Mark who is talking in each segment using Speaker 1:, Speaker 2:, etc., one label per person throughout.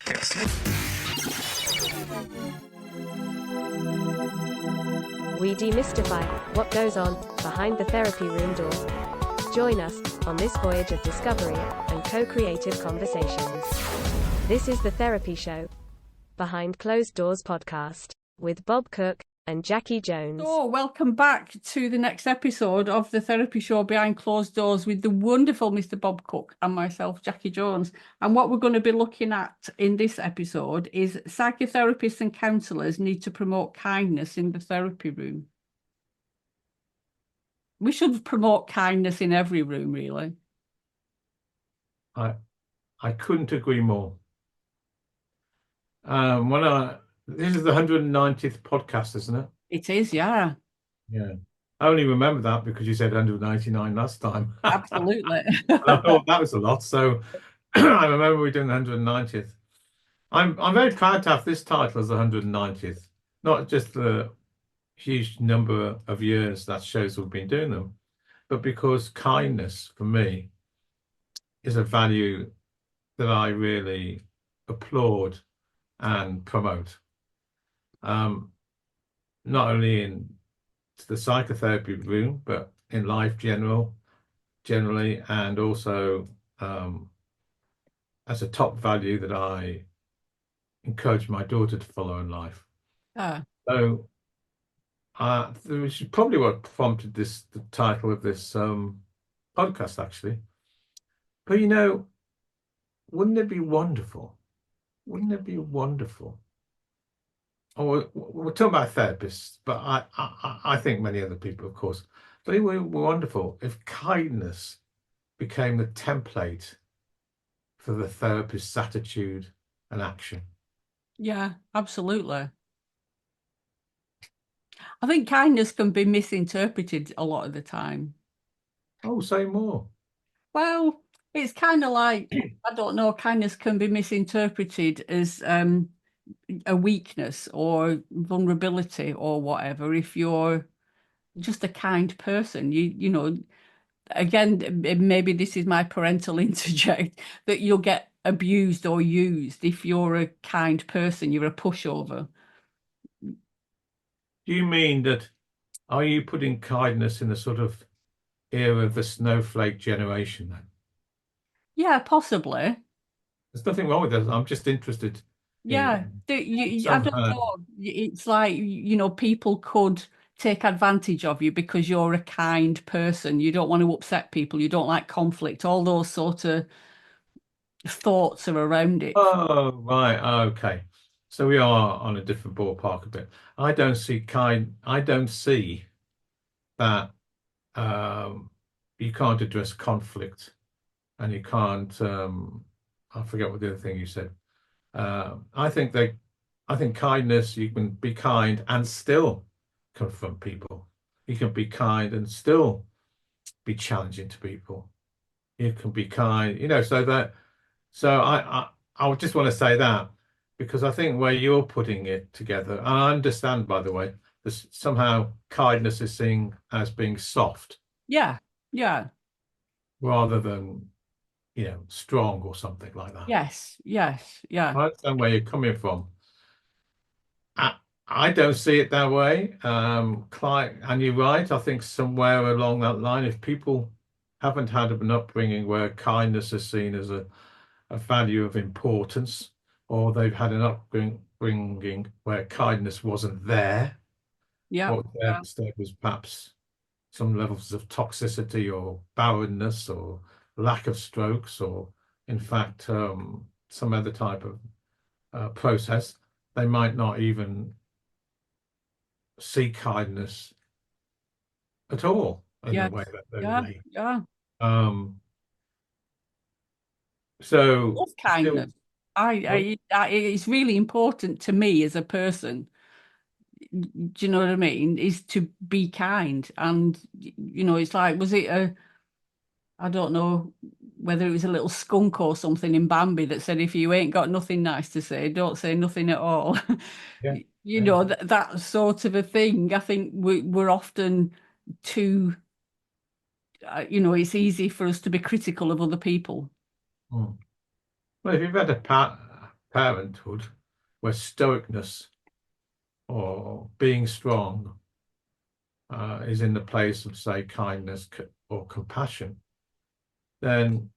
Speaker 1: We demystify what goes on behind the therapy room door. Join us on this voyage of discovery and co-creative conversations. This is the Therapy Show, Behind Closed Doors podcast, with Bob Cooke and Jacci Jones.
Speaker 2: So, welcome back to the next episode of the Therapy Show Behind Closed Doors with the wonderful Mr. Bob Cooke and myself, Jacci Jones. And what we're going to be looking at in this episode is psychotherapists and counsellors need to promote kindness in the therapy room. We should promote kindness in every room, really.
Speaker 3: I couldn't agree more. This is the 190th podcast, isn't it?
Speaker 2: It is, yeah.
Speaker 3: Yeah. I only remember that because you said 199 last time.
Speaker 2: Absolutely.
Speaker 3: I thought that was a lot. So I remember we doing the 190th. I'm very proud to have this title as the 190th, not just the huge number of years that shows we've been doing them, but because kindness for me is a value that I really applaud and promote. Not only in the psychotherapy room, but in life generally, and also as a top value that I encourage my daughter to follow in life. So which is probably what prompted the title of this podcast, actually. But wouldn't it be wonderful? Wouldn't it be wonderful? Oh, we're talking about therapists, but I think many other people, of course. But it would be wonderful if kindness became the template for the therapist's attitude and action.
Speaker 2: Yeah, absolutely. I think kindness can be misinterpreted a lot of the time.
Speaker 3: Oh, say more.
Speaker 2: Well, it's kind of like, I don't know, kindness can be misinterpreted as a weakness or vulnerability or whatever. If you're just a kind person, you know, again, maybe this is my parental interject, that you'll get abused or used if you're a kind person, you're a pushover.
Speaker 3: Do you mean that, are you putting kindness in the sort of era of the snowflake generation then?
Speaker 2: Yeah, possibly.
Speaker 3: There's nothing wrong with that. I'm just interested.
Speaker 2: Yeah, I don't know. It's like, people could take advantage of you because you're a kind person. You don't want to upset people. You don't like conflict. All those sort of thoughts are around it.
Speaker 3: Oh, right. Okay. So we are on a different ballpark a bit. I don't see that you can't address conflict, and you can't, I forget what the other thing you said. I think kindness, you can be kind and still confront people. You can be kind and still be challenging to people. You can be kind, so I would just want to say that, because I think where you're putting it together, and I understand, by the way, this somehow kindness is seen as being soft.
Speaker 2: Yeah.
Speaker 3: Rather than, strong or something like that.
Speaker 2: Yes. Yeah.
Speaker 3: I understand where you're coming from. I don't see it that way. And you're right. I think somewhere along that line, if people haven't had an upbringing where kindness is seen as a value of importance, or they've had an upbringing where kindness wasn't there, what there was perhaps some levels of toxicity or barrenness or lack of strokes, or in fact some other type of process, they might not even see kindness at all in the way that they relate. So
Speaker 2: love kindness. It's really important to me as a person. Do you know what I mean? Is to be kind. And it's like, was it I don't know whether it was a little skunk or something in Bambi that said, if you ain't got nothing nice to say, don't say nothing at all. That sort of a thing. I think we're often too, it's easy for us to be critical of other people.
Speaker 3: Well, if you've had a parenthood, where stoicness or being strong is in the place of, say, kindness or compassion, then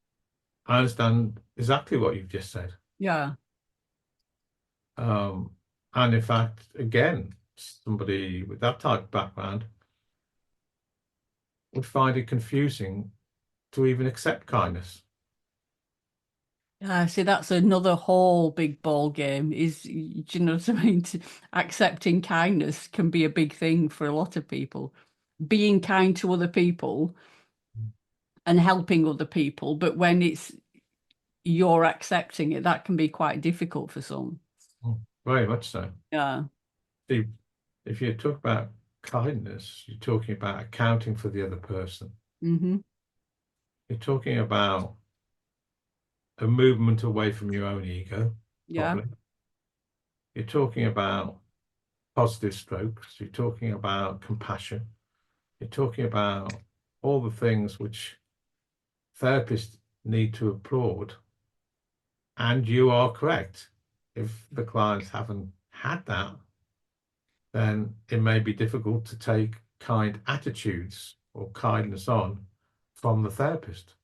Speaker 3: I understand exactly what you've just said.
Speaker 2: Yeah.
Speaker 3: And in fact, again, somebody with that type of background would find it confusing to even accept kindness.
Speaker 2: Yeah, see, that's another whole big ball game. Do you know what I mean? Accepting kindness can be a big thing for a lot of people. Being kind to other people and helping other people, but when you're accepting it, that can be quite difficult for some.
Speaker 3: Very much so.
Speaker 2: Yeah.
Speaker 3: See, if you talk about kindness, you're talking about accounting for the other person.
Speaker 2: Mm-hmm.
Speaker 3: You're talking about a movement away from your own ego,
Speaker 2: Yeah.
Speaker 3: probably. You're talking about positive strokes. You're talking about compassion. You're talking about all the things which therapists need to applaud. And you are correct. If the clients haven't had that, then it may be difficult to take kind attitudes or kindness on from the therapist.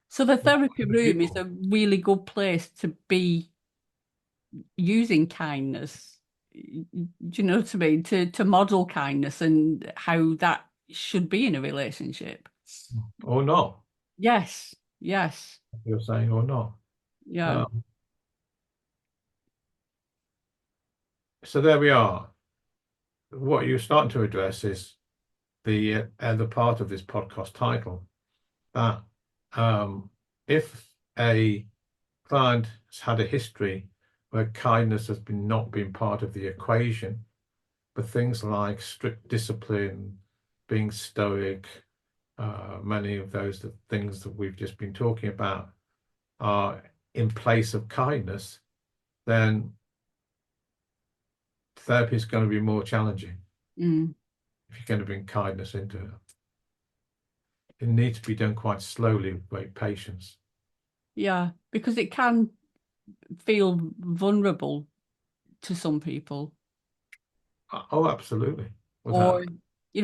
Speaker 2: So the therapy room is a really good place to be using kindness. Do you know what I mean? To model kindness and how that should be in a relationship.
Speaker 3: Or not.
Speaker 2: Yes, yes,
Speaker 3: You're saying or not.
Speaker 2: yeah.
Speaker 3: So there we are. What you're starting to address is the other part of this podcast title, that if a client has had a history where kindness has not been part of the equation, but things like strict discipline, being stoic, many of those things that we've just been talking about are in place of kindness, then therapy is going to be more challenging if you're going to bring kindness into it. It needs to be done quite slowly with great patience.
Speaker 2: Yeah, because it can feel vulnerable to some people.
Speaker 3: Oh, absolutely.
Speaker 2: Or,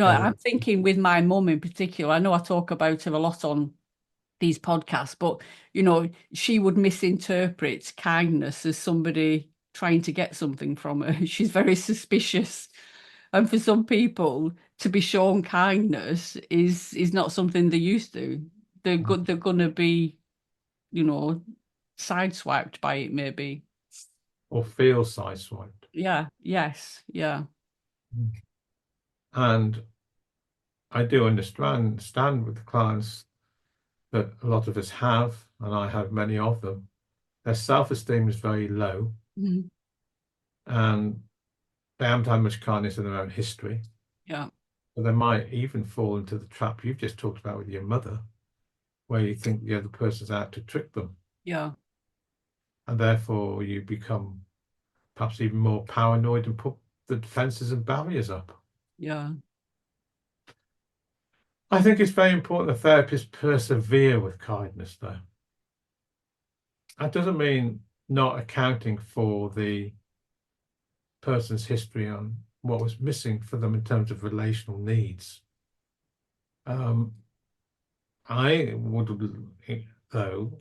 Speaker 2: I'm thinking with my mum in particular, I know I talk about her a lot on these podcasts, but, she would misinterpret kindness as somebody trying to get something from her. She's very suspicious. And for some people, to be shown kindness is not something they're used to. They're going to be, sideswiped by it, maybe.
Speaker 3: Or feel sideswiped.
Speaker 2: Yeah, yes, yeah.
Speaker 3: And I do understand with the clients that a lot of us have, and I have many of them, their self-esteem is very low, and they haven't had much kindness in their own history.
Speaker 2: Yeah.
Speaker 3: So they might even fall into the trap you've just talked about with your mother, where you think the other person's out to trick them.
Speaker 2: Yeah.
Speaker 3: And therefore you become perhaps even more paranoid and put the defenses and barriers up.
Speaker 2: Yeah.
Speaker 3: I think it's very important that therapists persevere with kindness, though. That doesn't mean not accounting for the person's history on what was missing for them in terms of relational needs. I would, though,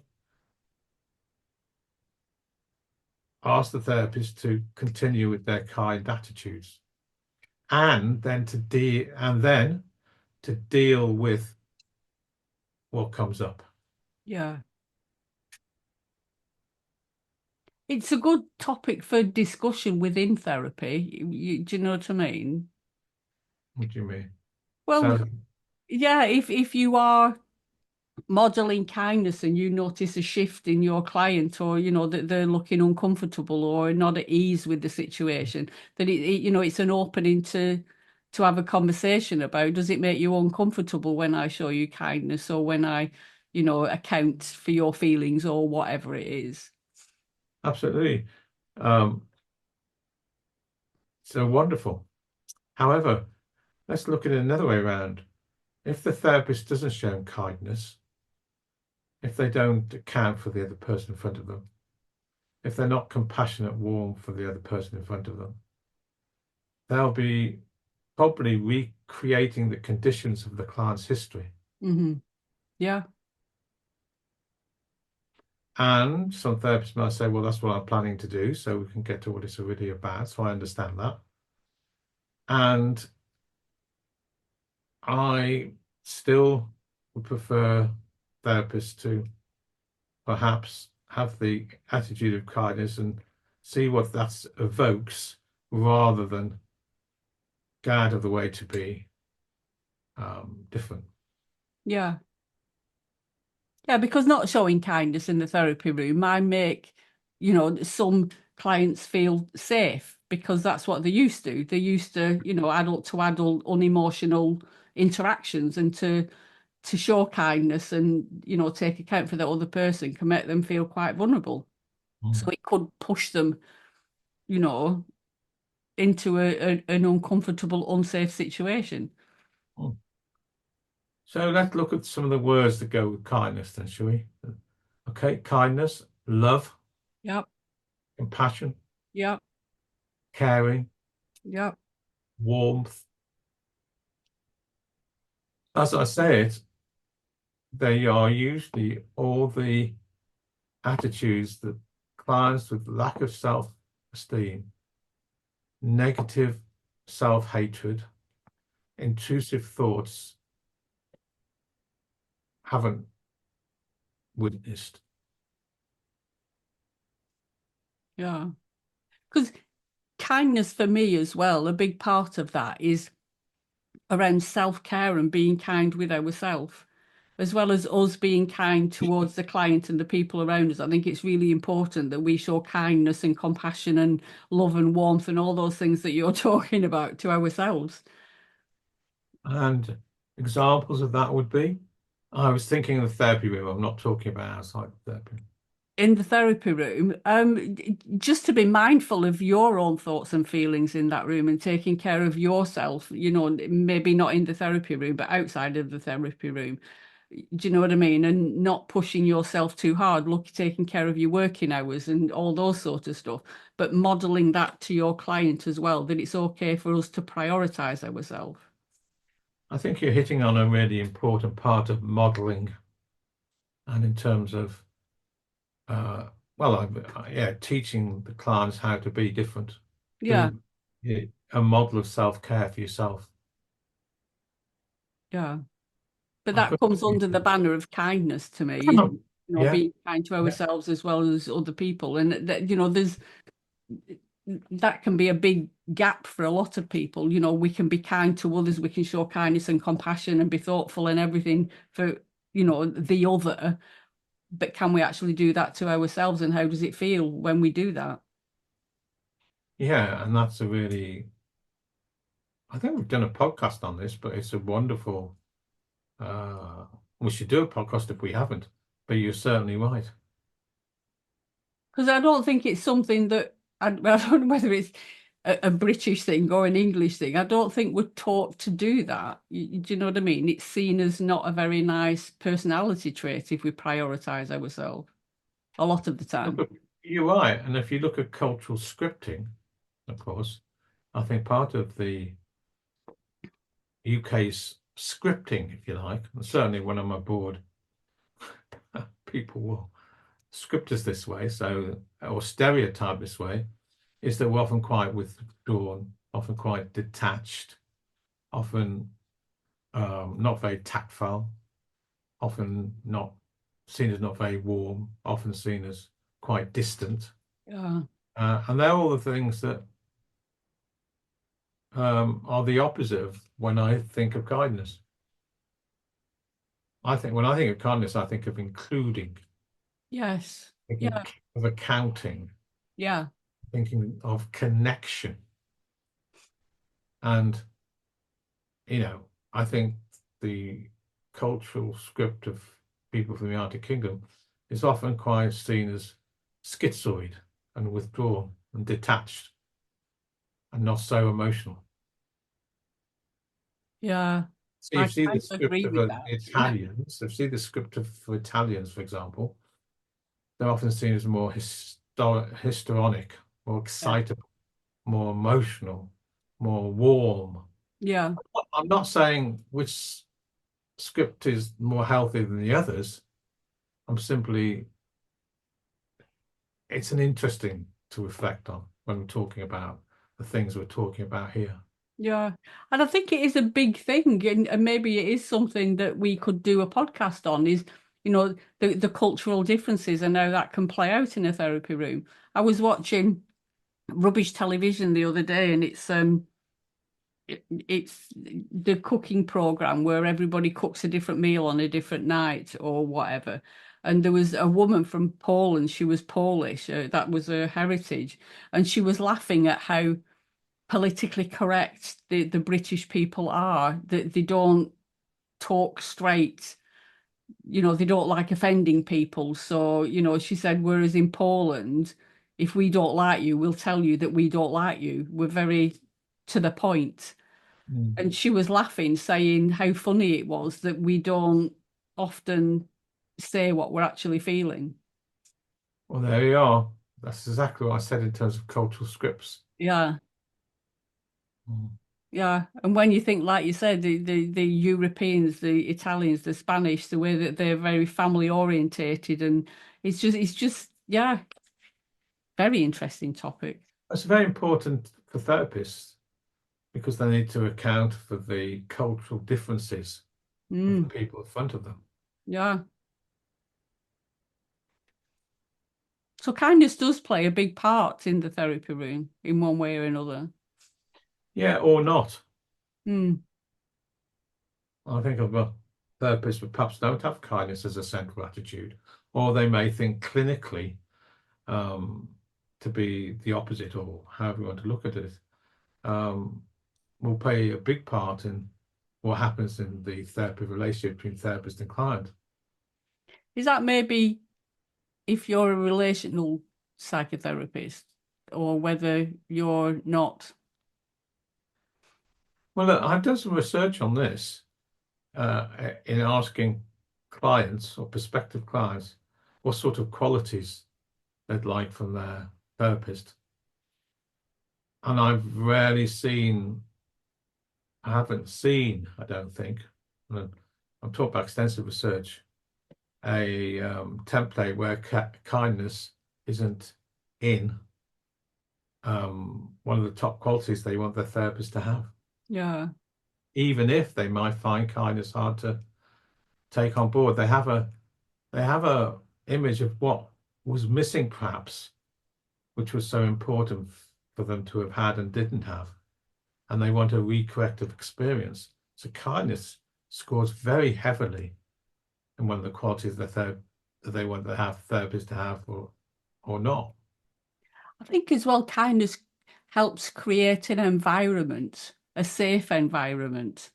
Speaker 3: ask the therapist to continue with their kind attitudes, and then to deal with what comes up.
Speaker 2: Yeah. It's a good topic for discussion within therapy. Do you know what I mean?
Speaker 3: What do you mean?
Speaker 2: Well, yeah, if you are modeling kindness and you notice a shift in your client, or that they're looking uncomfortable or not at ease with the situation, then it's an opening to have a conversation about, does it make you uncomfortable when I show you kindness, or when I account for your feelings, or whatever it is.
Speaker 3: Absolutely. So wonderful. However, let's look at it another way around. If the therapist doesn't show kindness, if they don't account for the other person in front of them, if they're not compassionate, warm for the other person in front of them, they'll be probably recreating the conditions of the client's history.
Speaker 2: Yeah.
Speaker 3: And some therapists might say, well, that's what I'm planning to do, so we can get to what it's really about. So I understand that. And I still would prefer therapists to perhaps have the attitude of kindness and see what that evokes rather than go out of the way to be different.
Speaker 2: Yeah. Yeah, because not showing kindness in the therapy room might make, some clients feel safe because that's what they used to. They're used to, adult to adult, unemotional interactions, and to show kindness and, take account for the other person can make them feel quite vulnerable. So it could push them, into an uncomfortable, unsafe situation.
Speaker 3: So let's look at some of the words that go with kindness then, shall we? Okay, kindness, love,
Speaker 2: Yep.
Speaker 3: compassion,
Speaker 2: Yep.
Speaker 3: caring,
Speaker 2: Yep.
Speaker 3: warmth. As I say it, they are usually all the attitudes that clients with lack of self-esteem, negative self-hatred, intrusive thoughts haven't witnessed.
Speaker 2: Yeah. Because kindness for me as well, a big part of that is around self-care and being kind with ourselves, as well as us being kind towards the client and the people around us. I think it's really important that we show kindness and compassion and love and warmth and all those things that you're talking about to ourselves.
Speaker 3: And examples of that would be, I was thinking of the therapy room. I'm not talking about outside therapy.
Speaker 2: In the therapy room, just to be mindful of your own thoughts and feelings in that room and taking care of yourself, maybe not in the therapy room, but outside of the therapy room. Do you know what I mean? And not pushing yourself too hard, taking care of your working hours and all those sort of stuff, but modeling that to your client as well, that it's okay for us to prioritize ourselves.
Speaker 3: I think you're hitting on a really important part of modeling, and in terms of teaching the clients how to be different.
Speaker 2: Yeah.
Speaker 3: A model of self-care for yourself.
Speaker 2: Yeah. But that comes under the banner of kindness to me, being kind to ourselves as well as other people. And that can be a big gap for a lot of people. We can be kind to others, we can show kindness and compassion and be thoughtful and everything for, the other. But can we actually do that to ourselves, and how does it feel when we do that?
Speaker 3: Yeah, and that's I think we've done a podcast on this, but it's a wonderful, we should do a podcast if we haven't, but you're certainly right.
Speaker 2: Because I don't think it's something that, I don't know whether it's a British thing or an English thing. I don't think we're taught to do that. Do you know what I mean? It's seen as not a very nice personality trait if we prioritize ourselves a lot of the time.
Speaker 3: You're right. And if you look at cultural scripting, of course, I think part of the UK's scripting, if you like, and certainly when I'm abroad, people will script us this way, or stereotype this way, is that we're often quite withdrawn, often quite detached, often not very tactful, often not seen as not very warm, often seen as quite distant.
Speaker 2: Yeah.
Speaker 3: And they're all the things that are the opposite of when I think of kindness. When I think of kindness, I think of including.
Speaker 2: Yes.
Speaker 3: Thinking
Speaker 2: Yeah.
Speaker 3: of accounting.
Speaker 2: Yeah.
Speaker 3: Thinking of connection. And, I think the cultural script of people from the United Kingdom is often quite seen as schizoid and withdrawn and detached and not so emotional.
Speaker 2: Yeah.
Speaker 3: So you see the script of
Speaker 2: That.
Speaker 3: for Italians, for example, they're often seen as more histrionic, more excitable, more emotional, more warm.
Speaker 2: Yeah.
Speaker 3: I'm not saying which script is more healthy than the others. I'm simply, it's an interesting to reflect on when we're talking about the things we're talking about here.
Speaker 2: Yeah. And I think it is a big thing, and maybe it is something that we could do a podcast on, is, the cultural differences and how that can play out in a therapy room. I was watching rubbish television the other day, and it's the cooking program where everybody cooks a different meal on a different night or whatever. And there was a woman from Poland. She was Polish. That was her heritage. And she was laughing at how politically correct the British people are, that they don't talk straight. They don't like offending people. So, she said, whereas in Poland, if we don't like you, we'll tell you that we don't like you. We're very to the point. And she was laughing, saying how funny it was that we don't often say what we're actually feeling.
Speaker 3: Well, there you are. That's exactly what I said in terms of cultural scripts.
Speaker 2: Yeah.
Speaker 3: Mm.
Speaker 2: Yeah. And when you think, like you said, the Europeans, the Italians, the Spanish, the way that they're very family orientated, and it's just, yeah, very interesting topic.
Speaker 3: It's very important for therapists because they need to account for the cultural differences of the people in front of them.
Speaker 2: Yeah. So kindness does play a big part in the therapy room in one way or another.
Speaker 3: Yeah, or not.
Speaker 2: Mm.
Speaker 3: I think of therapists who perhaps don't have kindness as a central attitude, or they may think clinically to be the opposite, or however you want to look at it, will play a big part in what happens in the therapy relationship between therapist and client.
Speaker 2: Is that maybe if you're a relational psychotherapist, or whether you're not?
Speaker 3: Well, look, I've done some research on this in asking clients or prospective clients what sort of qualities they'd like from their therapist. And I haven't seen, I don't think, and I'm talking about extensive research, a template where kindness isn't in one of the top qualities they want their therapist to have.
Speaker 2: Yeah.
Speaker 3: Even if they might find kindness hard to take on board, they have a image of what was missing, perhaps, which was so important for them to have had and didn't have, and they want a recorrective experience. So kindness scores very heavily in one of the qualities that they want to have therapists to have, or not.
Speaker 2: I think as well, kindness helps create an environment, a safe environment.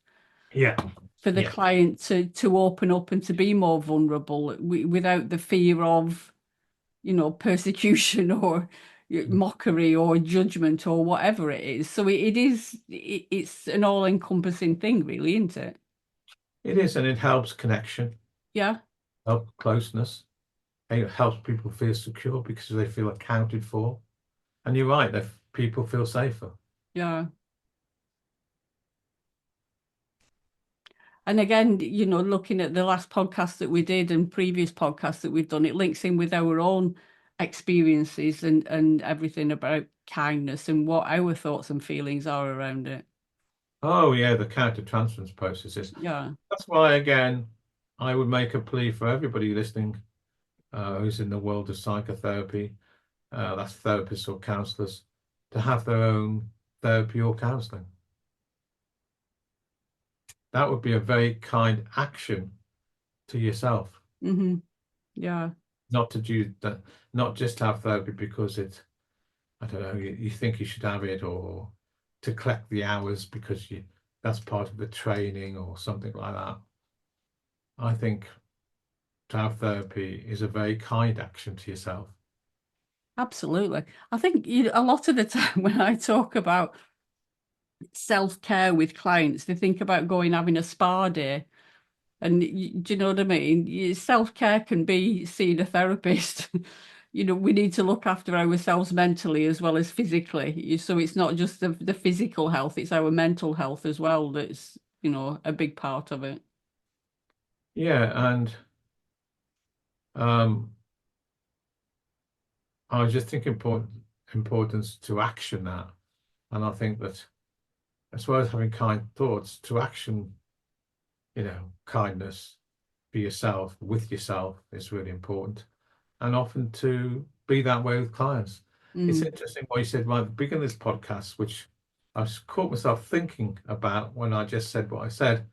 Speaker 3: Yeah.
Speaker 2: For the client to open up and to be more vulnerable without the fear of, persecution or mockery or judgment or whatever it is. So it's an all-encompassing thing, really, isn't it?
Speaker 3: It is, and it helps connection.
Speaker 2: Yeah.
Speaker 3: Help closeness. It helps people feel secure because they feel accounted for. And you're right, that people feel safer.
Speaker 2: Yeah. And again, looking at the last podcast that we did and previous podcasts that we've done, it links in with our own experiences and everything about kindness and what our thoughts and feelings are around it.
Speaker 3: Oh, yeah, the counter-transference processes.
Speaker 2: Yeah.
Speaker 3: That's why, again, I would make a plea for everybody listening who's in the world of psychotherapy, that's therapists or counsellors, to have their own therapy or counselling. That would be a very kind action to yourself.
Speaker 2: Mm-hmm. Yeah.
Speaker 3: Not to do that, not just to have therapy because it's, I don't know, you think you should have it, or to collect the hours because that's part of the training or something like that. I think to have therapy is a very kind action to yourself.
Speaker 2: Absolutely. I think a lot of the time when I talk about self-care with clients, they think about going having a spa day. And do you know what I mean? Self-care can be seeing a therapist, we need to look after ourselves mentally as well as physically. So it's not just the physical health, it's our mental health as well that's, a big part of it.
Speaker 3: Yeah, and I was just thinking importance to action that. And I think that as well as having kind thoughts, to action, kindness for yourself, with yourself is really important. And often to be that way with clients. It's interesting what you said right at the beginning of this podcast, which I've caught myself thinking about when I just said what I said,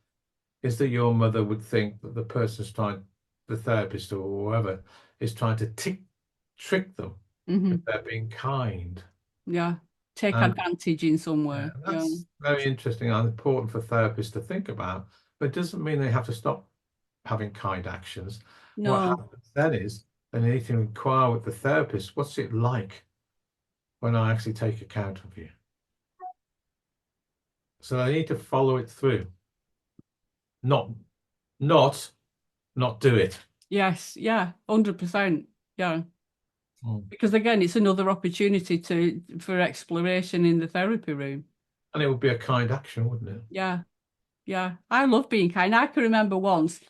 Speaker 3: is that your mother would think that the therapist or whoever, is trying to trick them, that they're being kind.
Speaker 2: Yeah, take advantage in some way.
Speaker 3: That's very interesting and important for therapists to think about, but it doesn't mean they have to stop having kind actions.
Speaker 2: No.
Speaker 3: What happens then is they need to inquire with the therapist, what's it like when I actually take account of you? So they need to follow it through. Not do it.
Speaker 2: Yes, yeah, 100%. Yeah. Because again, it's another opportunity for exploration in the therapy room.
Speaker 3: And it would be a kind action, wouldn't it?
Speaker 2: Yeah. Yeah. I love being kind. I can remember once,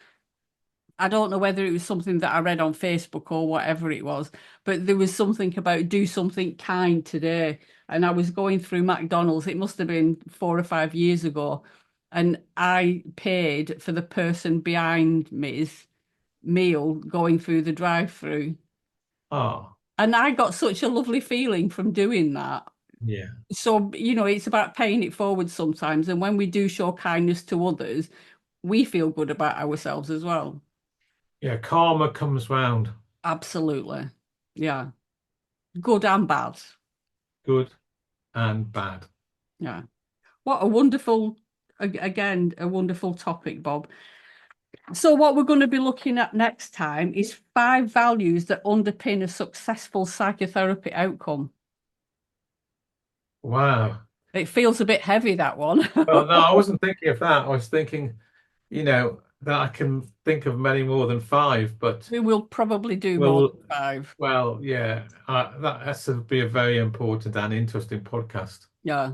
Speaker 2: I don't know whether it was something that I read on Facebook or whatever it was, but there was something about do something kind today. And I was going through McDonald's, it must have been 4 or 5 years ago, and I paid for the person behind me's meal going through the drive-through.
Speaker 3: Oh.
Speaker 2: And I got such a lovely feeling from doing that.
Speaker 3: Yeah.
Speaker 2: So, it's about paying it forward sometimes. And when we do show kindness to others, we feel good about ourselves as well.
Speaker 3: Yeah, karma comes round.
Speaker 2: Absolutely. Yeah. Good and bad.
Speaker 3: Good and bad.
Speaker 2: Yeah. What a wonderful topic, Bob. So what we're going to be looking at next time is 5 values that underpin a successful psychotherapy outcome.
Speaker 3: Wow.
Speaker 2: It feels a bit heavy, that one.
Speaker 3: Well, no, I wasn't thinking of that. I was thinking, that I can think of many more than 5, but
Speaker 2: we will probably do more than 5.
Speaker 3: Well, yeah, that's to be a very important and interesting podcast.
Speaker 2: Yeah,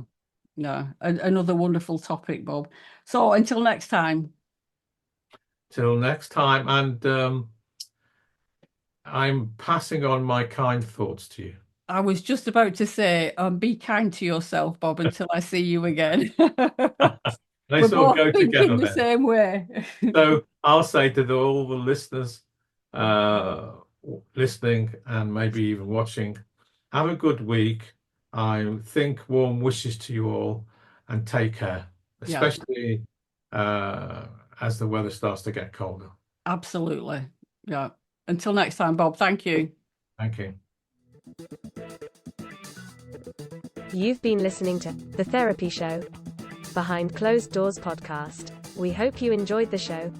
Speaker 2: no, another wonderful topic, Bob. So until next time.
Speaker 3: Till next time, and I'm passing on my kind thoughts to you.
Speaker 2: I was just about to say, be kind to yourself, Bob, until I see you again.
Speaker 3: They
Speaker 2: We're
Speaker 3: sort of
Speaker 2: both
Speaker 3: go
Speaker 2: thinking
Speaker 3: together
Speaker 2: the
Speaker 3: then.
Speaker 2: same way.
Speaker 3: So I'll say to all the listeners listening and maybe even watching, have a good week. I think warm wishes to you all, and take care, especially as the weather starts to get colder.
Speaker 2: Absolutely. Yeah. Until next time, Bob. Thank you.
Speaker 3: Thank you.
Speaker 1: You've been listening to The Therapy Show, Behind Closed Doors podcast. We hope you enjoyed the show.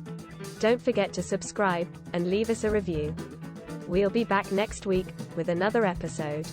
Speaker 1: Don't forget to subscribe and leave us a review. We'll be back next week with another episode.